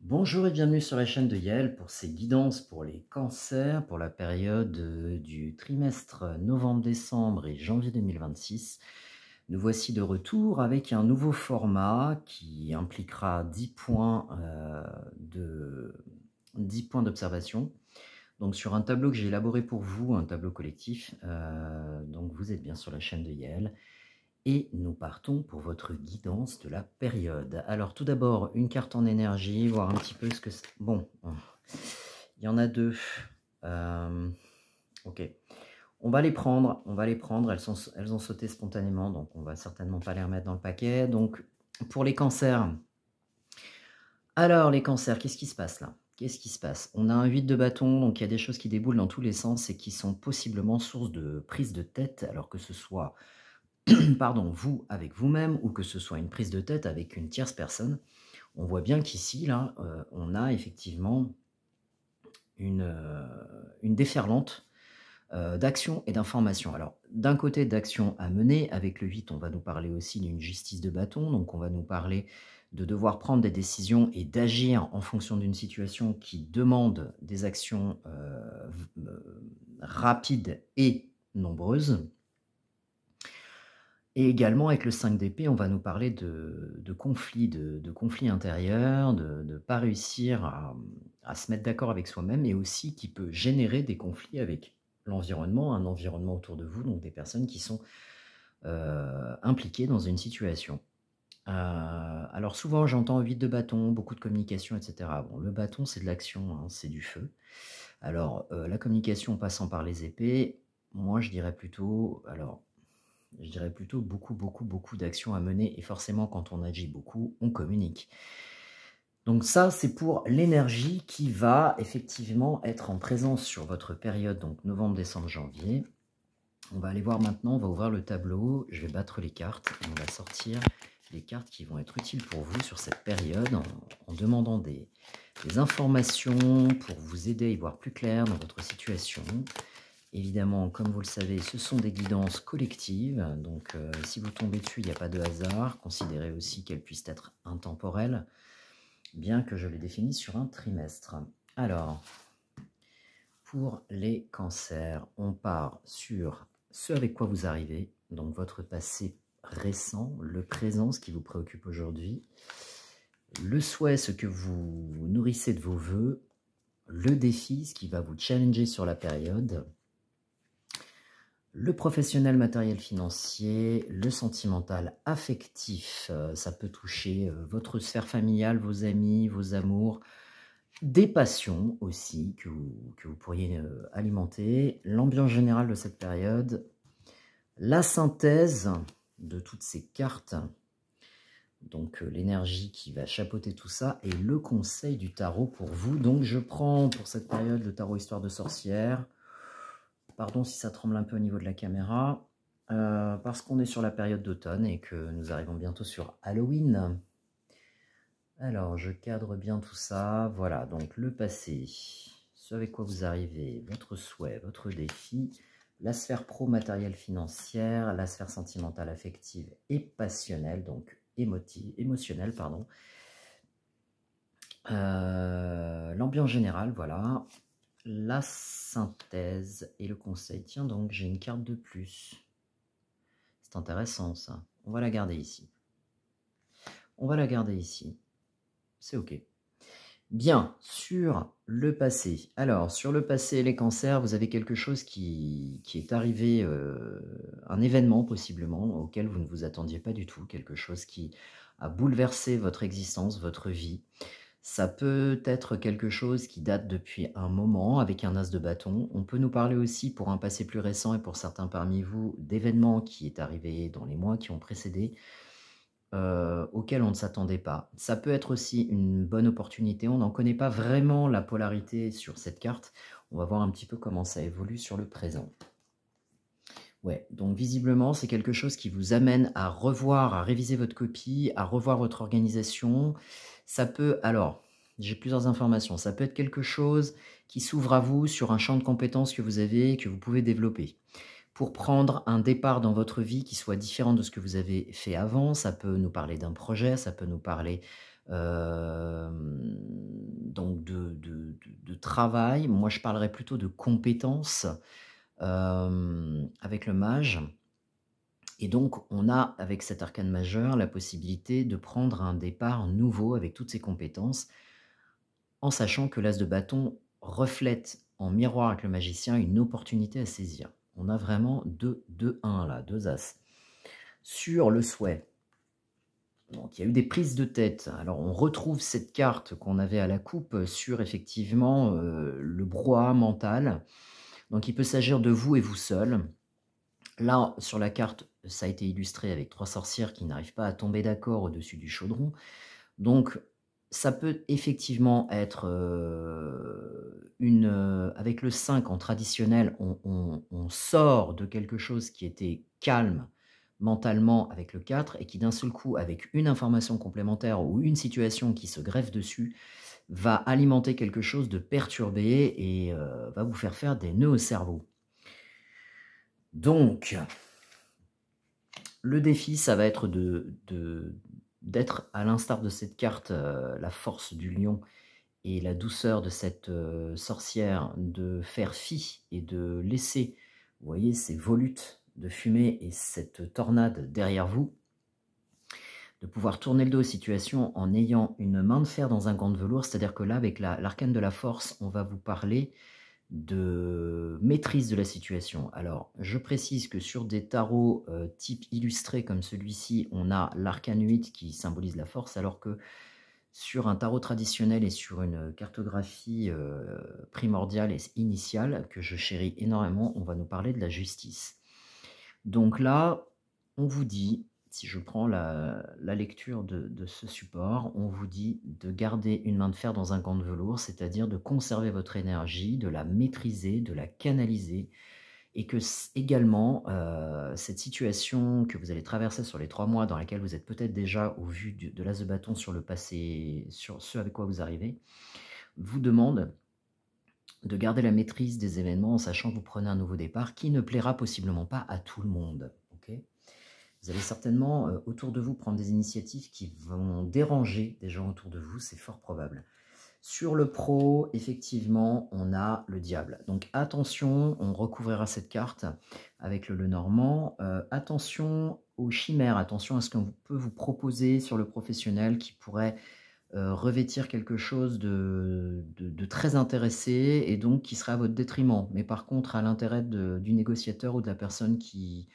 Bonjour et bienvenue sur la chaîne de Yael pour ces guidances pour les cancers pour la période du trimestre novembre-décembre et janvier 2026. Nous voici de retour avec un nouveau format qui impliquera 10 points d'observation. Donc sur un tableau que j'ai élaboré pour vous, un tableau collectif, donc vous êtes bien sur la chaîne de Yael. Et nous partons pour votre guidance de la période. Alors tout d'abord, une carte en énergie, voir un petit peu ce que c'est. Bon, il y en a deux. Ok. On va les prendre, elles ont sauté spontanément, donc on va certainement pas les remettre dans le paquet. Donc pour les cancers. Alors les cancers, qu'est-ce qui se passe là? Qu'est-ce qui se passe? On a un 8 de bâton, donc il y a des choses qui déboulent dans tous les sens et qui sont possiblement source de prise de tête, alors que ce soit pardon, vous avec vous-même ou que ce soit une prise de tête avec une tierce personne. On voit bien qu'ici, là, on a effectivement une déferlante d'action et d'information. Alors, d'un côté, d'action à mener, avec le 8, on va nous parler aussi d'une justice de bâton, donc on va nous parler de devoir prendre des décisions et d'agir en fonction d'une situation qui demande des actions rapides et nombreuses. Et également avec le 5 d'épée, on va nous parler de conflits, de conflits intérieurs, de ne pas réussir à se mettre d'accord avec soi-même et aussi qui peut générer des conflits avec l'environnement, un environnement autour de vous, donc des personnes qui sont impliquées dans une situation. Alors souvent j'entends 8 de bâton, beaucoup de communication, etc. Bon, le bâton c'est de l'action, hein, c'est du feu. Alors la communication passant par les épées, moi je dirais plutôt, beaucoup d'actions à mener et forcément quand on agit beaucoup, on communique. Donc ça, c'est pour l'énergie qui va effectivement être en présence sur votre période, donc novembre, décembre, janvier. On va aller voir maintenant, on va ouvrir le tableau, je vais battre les cartes et on va sortir les cartes qui vont être utiles pour vous sur cette période en demandant des informations pour vous aider à y voir plus clair dans votre situation. Évidemment, comme vous le savez, ce sont des guidances collectives, donc si vous tombez dessus, il n'y a pas de hasard. Considérez aussi qu'elles puissent être intemporelles, bien que je les définisse sur un trimestre. Alors, pour les cancers, on part sur ce avec quoi vous arrivez, donc votre passé récent, le présent, ce qui vous préoccupe aujourd'hui, le souhait, ce que vous nourrissez de vos vœux, le défi, ce qui va vous challenger sur la période, le professionnel matériel financier, le sentimental affectif, ça peut toucher votre sphère familiale, vos amis, vos amours, des passions aussi que vous pourriez alimenter, l'ambiance générale de cette période, la synthèse de toutes ces cartes, donc l'énergie qui va chapeauter tout ça, et le conseil du tarot pour vous. Donc je prends pour cette période le tarot Histoire de sorcière. Pardon si ça tremble un peu au niveau de la caméra, parce qu'on est sur la période d'automne et que nous arrivons bientôt sur Halloween. Alors, je cadre bien tout ça. Voilà, donc le passé, ce avec quoi vous arrivez, votre souhait, votre défi, la sphère pro-matérielle financière, la sphère sentimentale, affective et passionnelle, donc émotionnelle, pardon. L'ambiance générale, voilà. La synthèse et le conseil. Tiens donc, j'ai une carte de plus. C'est intéressant ça. On va la garder ici. On va la garder ici. C'est ok. Bien, sur le passé. Alors, sur le passé, les cancers, vous avez quelque chose qui est arrivé, un événement possiblement, auquel vous ne vous attendiez pas du tout, quelque chose qui a bouleversé votre existence, votre vie. Ça peut être quelque chose qui date depuis un moment avec un as de bâton. On peut nous parler aussi pour un passé plus récent et pour certains parmi vous d'événements qui est arrivé dans les mois qui ont précédé, auxquels on ne s'attendait pas. Ça peut être aussi une bonne opportunité. On n'en connaît pas vraiment la polarité sur cette carte. On va voir un petit peu comment ça évolue sur le présent. Ouais, donc visiblement, c'est quelque chose qui vous amène à revoir, à réviser votre copie, à revoir votre organisation. Ça peut, alors, j'ai plusieurs informations. Ça peut être quelque chose qui s'ouvre à vous sur un champ de compétences que vous avez, que vous pouvez développer. Pour prendre un départ dans votre vie qui soit différent de ce que vous avez fait avant, ça peut nous parler d'un projet, ça peut nous parler travail. Moi, je parlerais plutôt de compétences avec le mage. Et donc, on a, avec cet arcane majeur, la possibilité de prendre un départ nouveau avec toutes ses compétences, en sachant que l'as de bâton reflète en miroir avec le magicien une opportunité à saisir. On a vraiment deux 1 là, 2 as. Sur le souhait, donc il y a eu des prises de tête. Alors on retrouve cette carte qu'on avait à la coupe sur effectivement le brouhaha mental. Donc il peut s'agir de vous et vous seul. Là, sur la carte, ça a été illustré avec 3 sorcières qui n'arrivent pas à tomber d'accord au-dessus du chaudron. Donc, ça peut effectivement être avec le 5 en traditionnel, on sort de quelque chose qui était calme mentalement avec le 4 et qui d'un seul coup, avec une information complémentaire ou une situation qui se greffe dessus, va alimenter quelque chose de perturbé et va vous faire des nœuds au cerveau. Donc, le défi, ça va être d'être, à l'instar de cette carte, la force du lion et la douceur de cette sorcière, de faire fi et de laisser, vous voyez, ces volutes de fumée et cette tornade derrière vous, de pouvoir tourner le dos aux situations en ayant une main de fer dans un gant de velours, c'est-à-dire que là, avec l'arcane de la force, on va vous parler de maîtrise de la situation. Alors, je précise que sur des tarots type illustré comme celui-ci, on a l'arcane 8 qui symbolise la force, alors que sur un tarot traditionnel et sur une cartographie primordiale et initiale, que je chéris énormément, on va nous parler de la justice. Donc là, on vous dit, si je prends la lecture de ce support, on vous dit de garder une main de fer dans un gant de velours, c'est-à-dire de conserver votre énergie, de la maîtriser, de la canaliser, et que également, cette situation que vous allez traverser sur les 3 mois, dans laquelle vous êtes peut-être déjà, au vu de l'as de bâton sur le passé, sur ce avec quoi vous arrivez, vous demande de garder la maîtrise des événements en sachant que vous prenez un nouveau départ qui ne plaira possiblement pas à tout le monde. Okay, vous allez certainement, autour de vous, prendre des initiatives qui vont déranger des gens autour de vous, c'est fort probable. Sur le pro, effectivement, on a le diable. Donc attention, on recouvrira cette carte avec le Lenormand. Attention aux chimères, attention à ce qu'on peut vous proposer sur le professionnel qui pourrait revêtir quelque chose de très intéressé et donc qui serait à votre détriment. Mais par contre, à l'intérêt du négociateur ou de la personne qui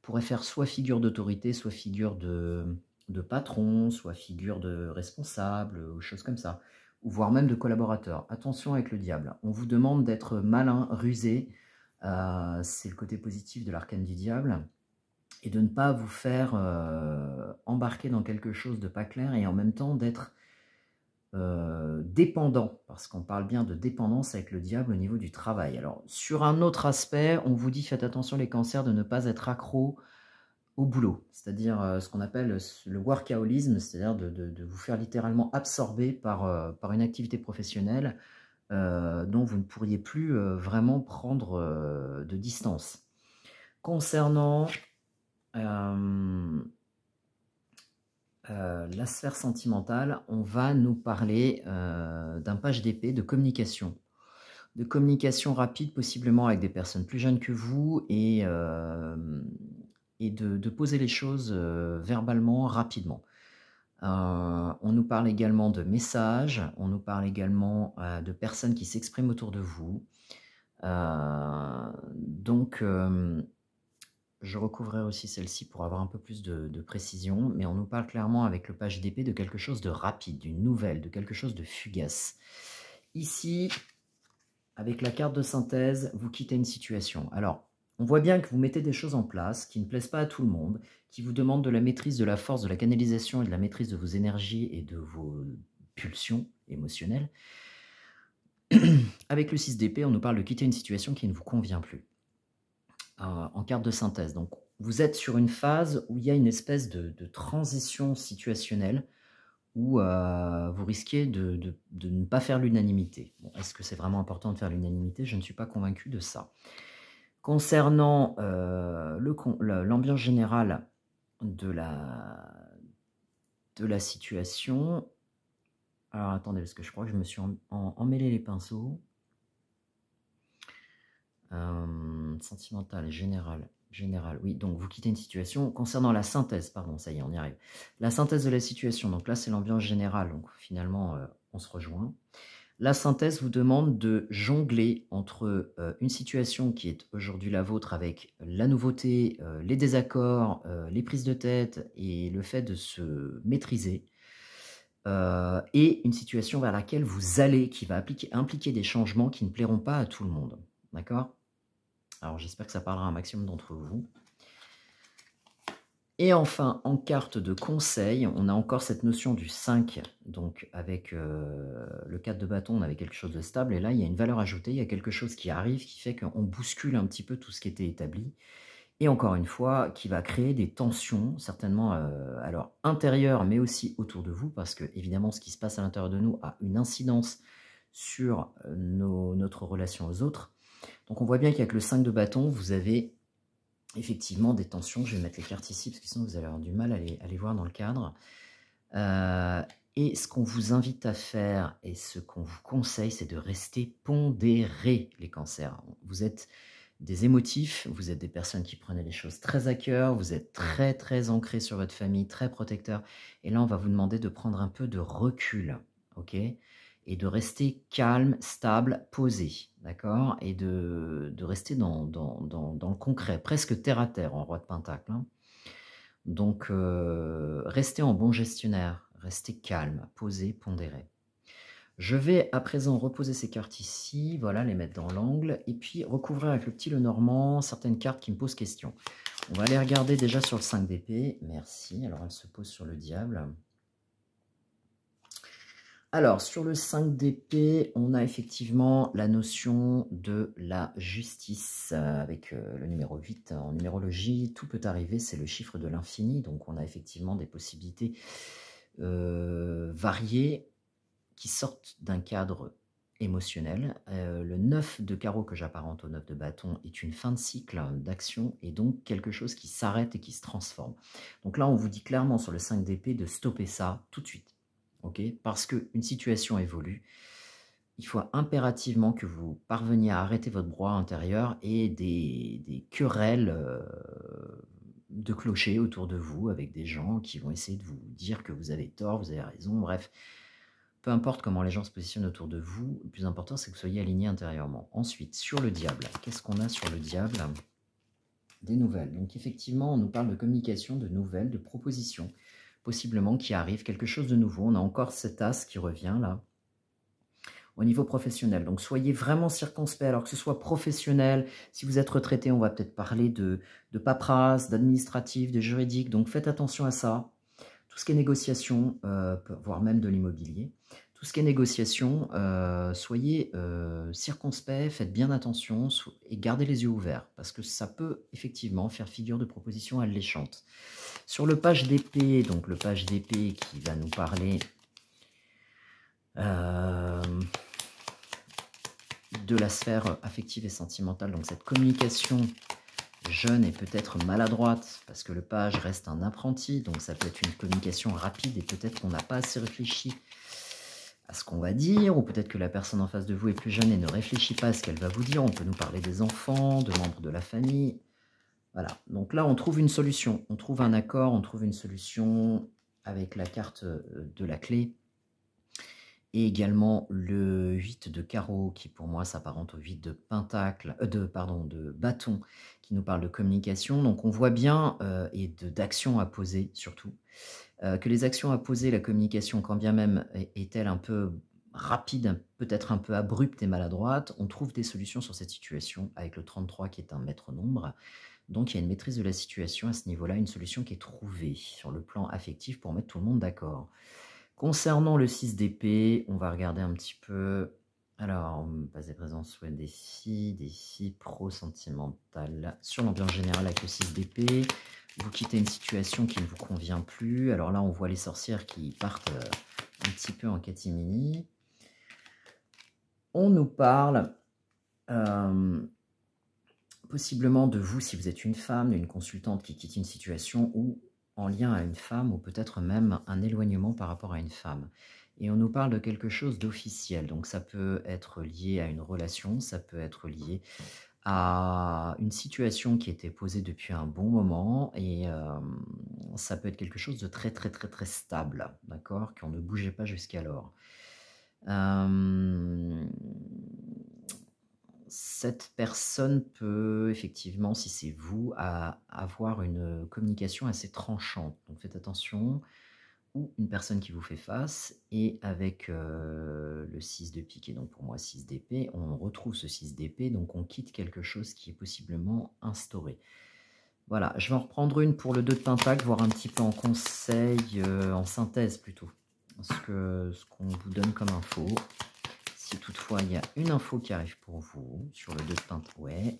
pourrait faire soit figure d'autorité, soit figure de patron, soit figure de responsable, ou choses comme ça, ou voire même de collaborateur. Attention avec le diable. On vous demande d'être malin, rusé, c'est le côté positif de l'arcane du diable, et de ne pas vous faire embarquer dans quelque chose de pas clair, et en même temps d'être dépendant, parce qu'on parle bien de dépendance avec le diable au niveau du travail. Alors, sur un autre aspect, on vous dit faites attention les cancers de ne pas être accro au boulot, c'est-à-dire ce qu'on appelle le workaholisme, c'est-à-dire de vous faire littéralement absorber par une activité professionnelle dont vous ne pourriez plus vraiment prendre de distance. Concernant la sphère sentimentale, on va nous parler d'un page d'épée de communication rapide, possiblement avec des personnes plus jeunes que vous, et de poser les choses verbalement, rapidement. On nous parle également de messages, on nous parle également de personnes qui s'expriment autour de vous. Donc, je recouvrerai aussi celle-ci pour avoir un peu plus de précision, mais on nous parle clairement avec le page d'épée de quelque chose de rapide, d'une nouvelle, de quelque chose de fugace. Ici, avec la carte de synthèse, vous quittez une situation. Alors, on voit bien que vous mettez des choses en place qui ne plaisent pas à tout le monde, qui vous demandent de la maîtrise, de la force, de la canalisation et de la maîtrise de vos énergies et de vos pulsions émotionnelles. Avec le 6 d'épée, on nous parle de quitter une situation qui ne vous convient plus. En carte de synthèse. Donc, vous êtes sur une phase où il y a une espèce de transition situationnelle où vous risquez de ne pas faire l'unanimité. Bon, est-ce que c'est vraiment important de faire l'unanimité? Je ne suis pas convaincu de ça. Concernant l'ambiance générale de la situation, Alors, attendez, parce que je crois que je me suis emmêlé les pinceaux. Sentimental, général, oui, donc vous quittez une situation. Concernant la synthèse, pardon, ça y est, on y arrive. La synthèse de la situation, donc là, c'est l'ambiance générale, donc finalement, on se rejoint. La synthèse vous demande de jongler entre une situation qui est aujourd'hui la vôtre avec la nouveauté, les désaccords, les prises de tête et le fait de se maîtriser, et une situation vers laquelle vous allez, qui va impliquer des changements qui ne plairont pas à tout le monde. D'accord? Alors j'espère que ça parlera à un maximum d'entre vous. Et enfin, en carte de conseil, on a encore cette notion du 5. Donc avec le 4 de bâton, on avait quelque chose de stable. Et là, il y a une valeur ajoutée, il y a quelque chose qui arrive, qui fait qu'on bouscule un petit peu tout ce qui était établi. Et encore une fois, qui va créer des tensions, certainement alors intérieures, mais aussi autour de vous, parce que évidemment, ce qui se passe à l'intérieur de nous a une incidence sur notre relation aux autres. Donc on voit bien qu'avec le 5 de bâton, vous avez effectivement des tensions. Je vais mettre les cartes ici, parce que sinon vous allez avoir du mal à les voir dans le cadre. Et ce qu'on vous invite à faire, et ce qu'on vous conseille, c'est de rester pondérés, les cancers. Vous êtes des émotifs, vous êtes des personnes qui prenaient les choses très à cœur, vous êtes très très ancrés sur votre famille, très protecteurs. Et là, on va vous demander de prendre un peu de recul, ok ? Et de rester calme, stable, posé, d'accord? Et de rester dans le concret, presque terre à terre en roi de pentacle. Hein. Donc, restez en bon gestionnaire, restez calme, posé, pondéré. Je vais à présent reposer ces cartes ici, voilà, les mettre dans l'angle, et puis recouvrir avec le petit Lenormand certaines cartes qui me posent question. On va aller regarder déjà sur le 5 d'épée, merci, alors elle se pose sur le diable. Alors, sur le 5 d'épée, on a effectivement la notion de la justice, avec le numéro 8 en numérologie. Tout peut arriver, c'est le chiffre de l'infini, donc on a effectivement des possibilités variées qui sortent d'un cadre émotionnel. Le 9 de carreau que j'apparente au 9 de bâton est une fin de cycle d'action et donc quelque chose qui s'arrête et qui se transforme. Donc là, on vous dit clairement sur le 5 d'épée de stopper ça tout de suite. Okay, parce qu'une situation évolue, il faut impérativement que vous parveniez à arrêter votre brouhaha intérieur et des querelles de clochers autour de vous avec des gens qui vont essayer de vous dire que vous avez tort, vous avez raison, bref. Peu importe comment les gens se positionnent autour de vous, le plus important c'est que vous soyez aligné intérieurement. Ensuite, sur le diable, qu'est-ce qu'on a sur le diable? Des nouvelles. Donc effectivement, on nous parle de communication, de nouvelles, de propositions. Possiblement qui arrive, quelque chose de nouveau. On a encore cet as qui revient là, au niveau professionnel. Donc soyez vraiment circonspect, alors que ce soit professionnel, si vous êtes retraité, on va peut-être parler de paperasse, d'administratif, de juridique, donc faites attention à ça. Tout ce qui est négociation, voire même de l'immobilier, tout ce qui est négociation, soyez circonspect, faites bien attention et gardez les yeux ouverts, parce que ça peut effectivement faire figure de proposition alléchante. Sur le page d'épée, donc le page d'épée qui va nous parler de la sphère affective et sentimentale, donc cette communication jeune et peut-être maladroite, parce que le page reste un apprenti, donc ça peut être une communication rapide et peut-être qu'on n'a pas assez réfléchi à ce qu'on va dire, ou peut-être que la personne en face de vous est plus jeune et ne réfléchit pas à ce qu'elle va vous dire. On peut nous parler des enfants, de membres de la famille. Voilà, donc là on trouve une solution, on trouve un accord, on trouve une solution avec la carte de la clé. Et également le 8 de carreau, qui pour moi s'apparente au 8 de pentacle, de bâton, qui nous parle de communication. Donc on voit bien, et d'actions à poser surtout, que les actions à poser, la communication, quand bien même est-elle un peu rapide, peut-être un peu abrupte et maladroite, on trouve des solutions sur cette situation, avec le 33 qui est un maître nombre. Donc il y a une maîtrise de la situation à ce niveau-là, une solution qui est trouvée sur le plan affectif pour mettre tout le monde d'accord. Concernant le 6 d'épée, on va regarder un petit peu. Alors, passé, présent, souhait, défi pro-sentimental. Sur l'ambiance générale avec le 6 d'épée, vous quittez une situation qui ne vous convient plus. Alors là, on voit les sorcières qui partent un petit peu en catimini. On nous parle possiblement de vous, si vous êtes une femme, d'une consultante qui quitte une situation où en lien à une femme, ou peut-être même un éloignement par rapport à une femme. Et on nous parle de quelque chose d'officiel. Donc ça peut être lié à une relation, ça peut être lié à une situation qui était posée depuis un bon moment et ça peut être quelque chose de très, très, très, très stable, d'accord? Qu'on ne bougeait pas jusqu'alors. Cette personne peut effectivement, si c'est vous, avoir une communication assez tranchante. Donc faites attention, ou une personne qui vous fait face, et avec le 6 de pique, et donc pour moi 6 d'épée, on retrouve ce 6 d'épée, donc on quitte quelque chose qui est possiblement instauré. Voilà, je vais en reprendre une pour le 2 de pentacle, voir un petit peu en conseil, en synthèse plutôt, ce qu'on vous donne comme info. Si toutefois il y a une info qui arrive pour vous sur le 2 de pentacle, ouais.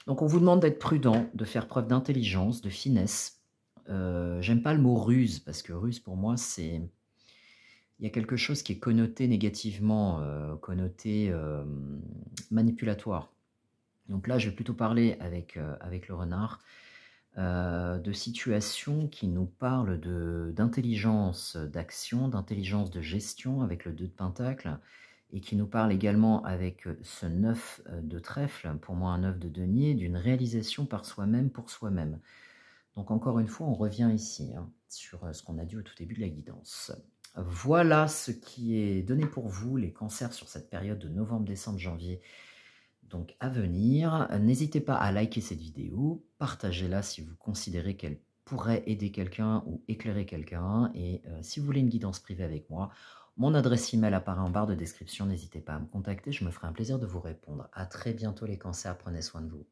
Donc on vous demande d'être prudent, de faire preuve d'intelligence, de finesse. J'aime pas le mot ruse, parce que ruse pour moi c'est... Il y a quelque chose qui est connoté négativement, connoté manipulatoire. Donc là, je vais plutôt parler avec le renard de situations qui nous parlent d'intelligence d'action, d'intelligence de gestion avec le 2 de pentacle, et qui nous parle également avec ce 9 de trèfle, pour moi un 9 de denier, d'une réalisation par soi-même pour soi-même. Donc encore une fois, on revient ici sur ce qu'on a dit au tout début de la guidance. Voilà ce qui est donné pour vous, les cancers sur cette période de novembre, décembre, janvier, donc à venir. N'hésitez pas à liker cette vidéo, partagez-la si vous considérez qu'elle pourrait aider quelqu'un ou éclairer quelqu'un. Et si vous voulez une guidance privée avec moi, mon adresse email apparaît en barre de description, n'hésitez pas à me contacter, je me ferai un plaisir de vous répondre. À très bientôt les cancers, prenez soin de vous.